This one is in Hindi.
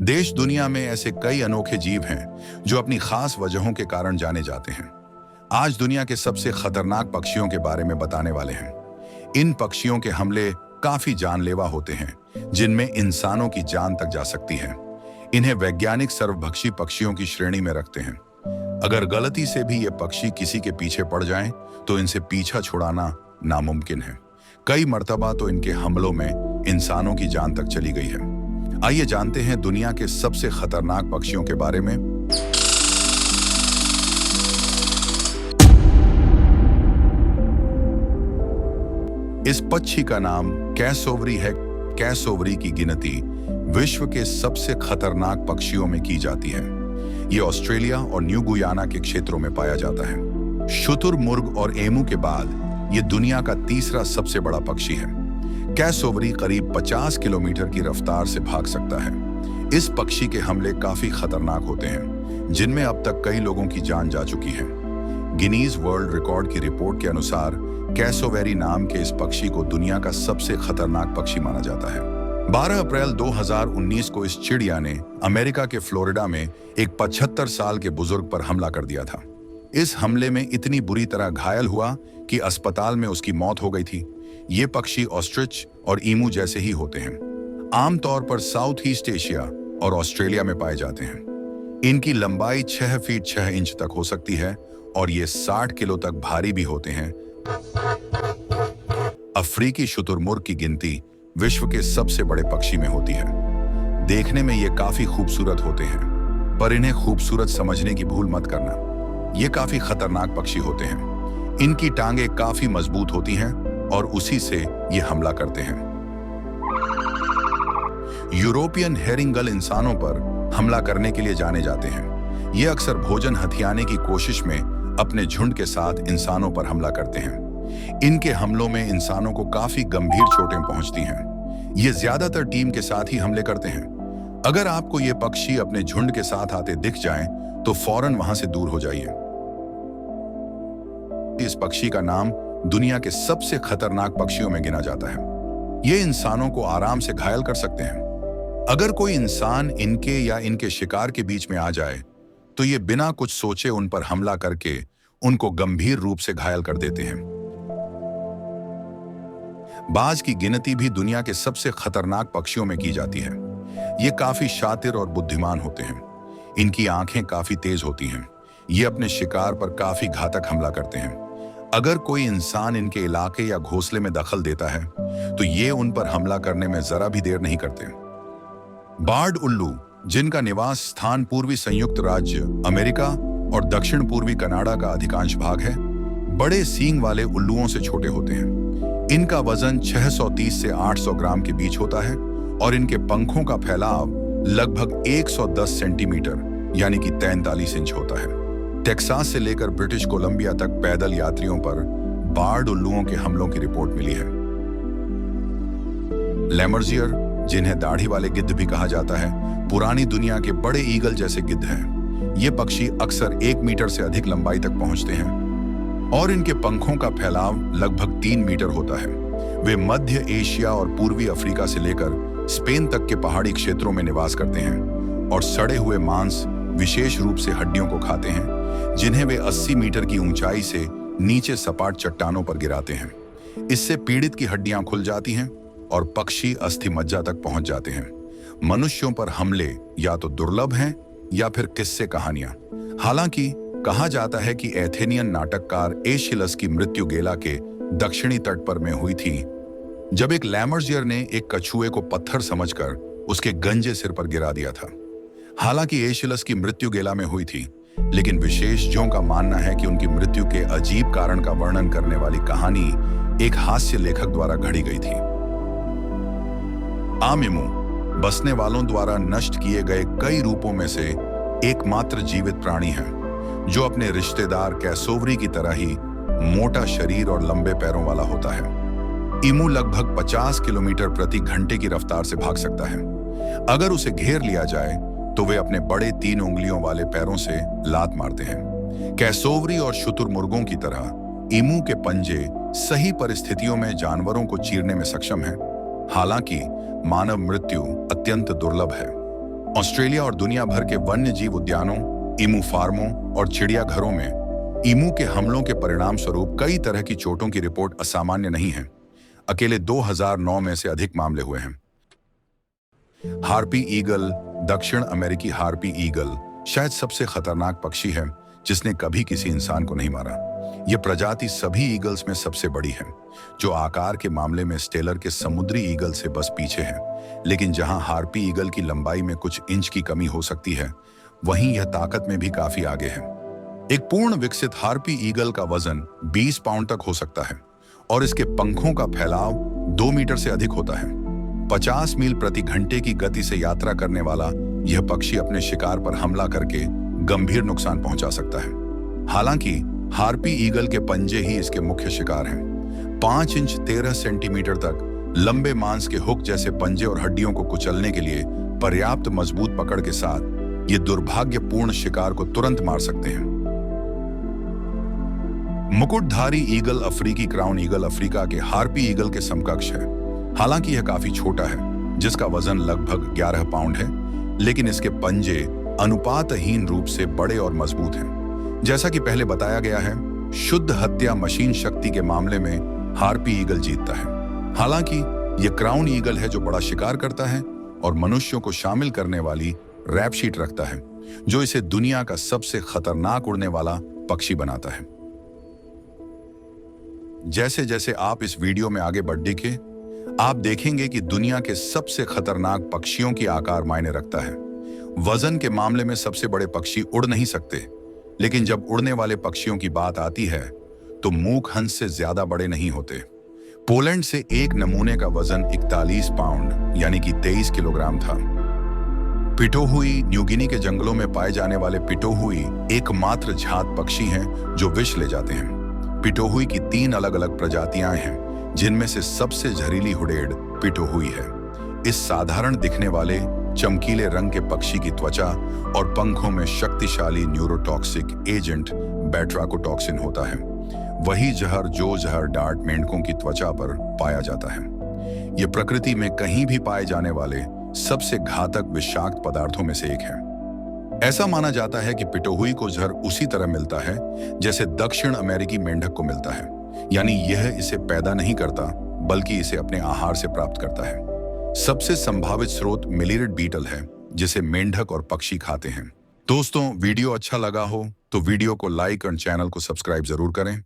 देश दुनिया में ऐसे कई अनोखे जीव हैं जो अपनी खास वजहों के कारण जाने जाते हैं। आज दुनिया के सबसे खतरनाक पक्षियों के बारे में बताने वाले हैं। इन पक्षियों के हमले काफी जानलेवा होते हैं, जिनमें इंसानों की जान तक जा सकती है। इन्हें वैज्ञानिक सर्वभक्षी पक्षियों की श्रेणी में रखते हैं। अगर गलती से भी ये पक्षी किसी के पीछे पड़ जाएं, तो इनसे पीछा छुड़ाना नामुमकिन है। कई मर्तबा तो इनके हमलों में इंसानों की जान तक चली गई है। आइए जानते हैं दुनिया के सबसे खतरनाक पक्षियों के बारे में। इस पक्षी का नाम कैसोवरी है। कैसोवरी की गिनती विश्व के सबसे खतरनाक पक्षियों में की जाती है। ये ऑस्ट्रेलिया और न्यू गुयाना के क्षेत्रों में पाया जाता है। शुतुरमुर्ग और एमू के बाद ये दुनिया का तीसरा सबसे बड़ा पक्षी है। कैसोवरी करीब 50 किलोमीटर की रफ्तार से भाग सकता है। इस पक्षी के हमले काफी खतरनाक होते हैं, जिनमें अब तक कई लोगों की जान जा चुकी है। गिनीज वर्ल्ड रिकॉर्ड की रिपोर्ट के अनुसार कैसोवेरी नाम के इस पक्षी को दुनिया का सबसे खतरनाक पक्षी माना जाता है। 12 अप्रैल 2019 को इस चिड़िया ने अमेरिका के फ्लोरिडा में एक 75 साल के बुजुर्ग पर हमला कर दिया था। इस हमले में इतनी बुरी तरह घायल हुआ कि अस्पताल में उसकी मौत हो गई थी। ये पक्षी ऑस्ट्रिच और ईमू जैसे ही होते हैं। आमतौर पर साउथ ईस्ट एशिया और ऑस्ट्रेलिया में पाए जाते हैं। इनकी लंबाई 6 फीट 6 इंच तक हो सकती है और ये 60 किलो तक भारी भी होते हैं। अफ्रीकी शुतुरमुर्ग की गिनती विश्व के सबसे बड़े पक्षी में होती है। देखने में ये काफी खूबसूरत होते हैं, पर इन्हें खूबसूरत समझने की भूल मत करना। ये काफी खतरनाक पक्षी होते हैं। इनकी टांगें काफी मजबूत होती हैं और उसी से ये हमला करते हैं। यूरोपियन हेरिंगल इंसानों पर हमला करने के लिए जाने जाते हैं। ये अक्सर भोजन हथियाने की कोशिश में अपने झुंड के साथ इंसानों पर हमला करते हैं। इनके हमलों में इंसानों को काफी गंभीर चोटें पहुंचती हैं। ये ज्यादातर टीम के साथ ही हमले करते हैं। अगर आपको ये पक्षी अपने झुंड के साथ आते दिख जाएं, तो फौरन वहां से दूर हो जाइए। इस पक्षी का नाम दुनिया के सबसे खतरनाक पक्षियों में गिना जाता है। ये इंसानों को आराम से घायल कर सकते हैं। अगर कोई इंसान इनके या इनके शिकार के बीच में आ जाए, तो ये बिना कुछ सोचे उन पर हमला करके उनको गंभीर रूप से घायल कर देते हैं। बाज की गिनती भी दुनिया के सबसे खतरनाक पक्षियों में की जाती है। ये काफी शातिर और बुद्धिमान होते हैं। इनकी आंखें काफी तेज होती हैं। ये अपने शिकार पर काफी घातक हमला करते हैं। अगर कोई इंसान इनके इलाके या घोंसले में दखल देता है, तो ये उन पर हमला करने में जरा भी देर नहीं करते। बार्ड उल्लू, जिनका निवास स्थान पूर्वी संयुक्त राज्य अमेरिका और दक्षिण पूर्वी कनाडा का अधिकांश भाग है, बड़े सींग वाले उल्लुओं से छोटे होते हैं। इनका वजन 630 से 800 ग्राम के बीच होता है और इनके पंखों का फैलाव लगभग 110 सेंटीमीटर यानी कि 43 इंच होता है। टेक्सास से लेकर ब्रिटिश कोलंबिया तक पैदल यात्रियों पर बार्ड उल्लुओं के हमलों की रिपोर्ट मिली है। लेमर्जियर, जिन्हें दाढ़ी वाले गिद्ध भी कहा जाता है, पुरानी दुनिया के बड़े ईगल जैसे गिद्ध हैं। ये पक्षी अक्सर 1 मीटर से अधिक लंबाई तक पहुंचते हैं और इनके पंखों का फैलाव लगभग 3 मीटर होता है। वे मध्य एशिया और पूर्वी अफ्रीका से लेकर स्पेन तक के पहाड़ी क्षेत्रों में निवास करते हैं और सड़े हुए मांस, विशेष रूप से हड्डियों को खाते हैं, जिन्हें वे 80 मीटर की ऊंचाई से नीचे सपाट चट्टानों पर गिराते हैं। इससे पीड़ित की हड्डियां खुल जाती हैं और पक्षी अस्थि मज्जा तक पहुंच जाते हैं। मनुष्यों पर हमले या तो दुर्लभ हैं या फिर किस्से कहानियां। हालांकि कहा जाता है कि एथेनियन नाटककार एशिलस की मृत्यु गेला के दक्षिणी तट पर में हुई थी, जब एक लैमर्जियर ने एक कछुए को पत्थर समझकर उसके गंजे सिर पर गिरा दिया था। हालांकि एशिलस की मृत्यु गेला में हुई थी, लेकिन विशेषज्ञों का मानना है कि उनकी मृत्यु के अजीब कारण का वर्णन करने वाली कहानी एक हास्य लेखक द्वारा घड़ी गई थी। आमिमू बसने वालों द्वारा नष्ट किए गए कई रूपों में से एकमात्र जीवित प्राणी है, जो अपने रिश्तेदार कैसोवरी की तरह ही मोटा शरीर और लंबे पैरों वाला होता है। ईमू लगभग 50 किलोमीटर प्रति घंटे की रफ्तार से भाग सकता है। अगर उसे घेर लिया जाए, तो वे अपने बड़े 3 उंगलियों वाले पैरों से लात मारते हैं। कैसोवरी और शुतुरमुर्गों की तरह ईमू के पंजे सही परिस्थितियों में जानवरों को चीरने में सक्षम हैं। हालांकि मानव मृत्यु अत्यंत दुर्लभ है। ऑस्ट्रेलिया और दुनिया भर के वन्य जीव उद्यानों, ईमू फार्मों और चिड़ियाघरों में ईमू के हमलों के परिणाम स्वरूप कई तरह की चोटों की रिपोर्ट असामान्य नहीं है। अकेले 2009 में से अधिक मामले हुए हैं। हार्पी ईगल, दक्षिण अमेरिकी हार्पी ईगल शायद सबसे खतरनाक पक्षी है जिसने कभी किसी इंसान को नहीं मारा। यह प्रजाति सभी ईगल्स में सबसे बड़ी है, जो आकार के मामले में स्टेलर के समुद्री ईगल से बस पीछे है। लेकिन जहां हार्पी ईगल की लंबाई में कुछ इंच की कमी हो सकती है, वहीं यह ताकत में भी काफी आगे है। एक पूर्ण विकसित हार्पी ईगल का वजन 20 पाउंड तक हो सकता है और इसके पंखों का फैलाव 2 मीटर से अधिक होता है। 50 मील प्रति घंटे की गति से यात्रा करने वाला यह पक्षी अपने शिकार पर हमला करके गंभीर नुकसान पहुंचा सकता है। हालांकि हार्पी ईगल के पंजे ही इसके मुख्य शिकार हैं। 5 इंच 13 सेंटीमीटर तक लंबे मांस के हुक जैसे पंजे और हड्डियों को कुचलने के लिए पर्याप्त मजबूत पकड़ के साथ ये दुर्भाग्यपूर्ण शिकार को तुरंत मार सकते हैं। मुकुटधारी ईगल अफ्रीकी क्राउन ईगल अफ्रीका के हार्पी ईगल के समकक्ष है। हालांकि यह काफी छोटा है, जिसका वजन लगभग 11 पाउंड है, लेकिन इसके पंजे अनुपातहीन रूप से बड़े और मजबूत हैं। जैसा कि पहले बताया गया है, शुद्ध हत्या मशीन शक्ति के मामले में हार्पी ईगल जीतता है। हालांकि यह क्राउन ईगल है जो बड़ा शिकार करता है और मनुष्यों को शामिल करने वाली रैप शीट रखता है, जो इसे दुनिया का सबसे खतरनाक उड़ने वाला पक्षी बनाता है। जैसे जैसे आप इस वीडियो में आगे बढ़ेंगे, आप देखेंगे कि दुनिया के सबसे खतरनाक पक्षियों की आकार मायने रखता है। वजन के मामले में सबसे बड़े पक्षी उड़ नहीं सकते, लेकिन जब उड़ने वाले पक्षियों की बात आती है तो मूक हंस से ज्यादा बड़े नहीं होते। पोलैंड से एक नमूने का वजन 41 पाउंड यानी कि 23 किलोग्राम था। पिटोहुई न्यूगिनी के जंगलों में पाए जाने वाले पिटोहुई एकमात्र झात पक्षी हैं जो विष ले जाते हैं। पिटोहुई की 3 अलग अलग प्रजातियां हैं, जिनमें से सबसे जहरीली हुडेड पिटोहुई है। इस साधारण दिखने वाले चमकीले रंग के पक्षी की त्वचा और पंखों में शक्तिशाली न्यूरोटॉक्सिक एजेंट बेट्राकोटॉक्सिन होता है, वही जहर जो जहर डार्ट मेंढकों की त्वचा पर पाया जाता है। यह प्रकृति में कहीं भी पाए जाने वाले सबसे घातक विषाक्त पदार्थों में से एक है। ऐसा माना जाता है कि पिटोहुई को जहर उसी तरह मिलता है जैसे दक्षिण अमेरिकी मेंढक को मिलता है, यानी यह इसे पैदा नहीं करता बल्कि इसे अपने आहार से प्राप्त करता है। सबसे संभावित स्रोत मिलिरेट बीटल है, जिसे मेंढक और पक्षी खाते हैं। दोस्तों, वीडियो अच्छा लगा हो तो वीडियो को लाइक और चैनल को सब्सक्राइब जरूर करें।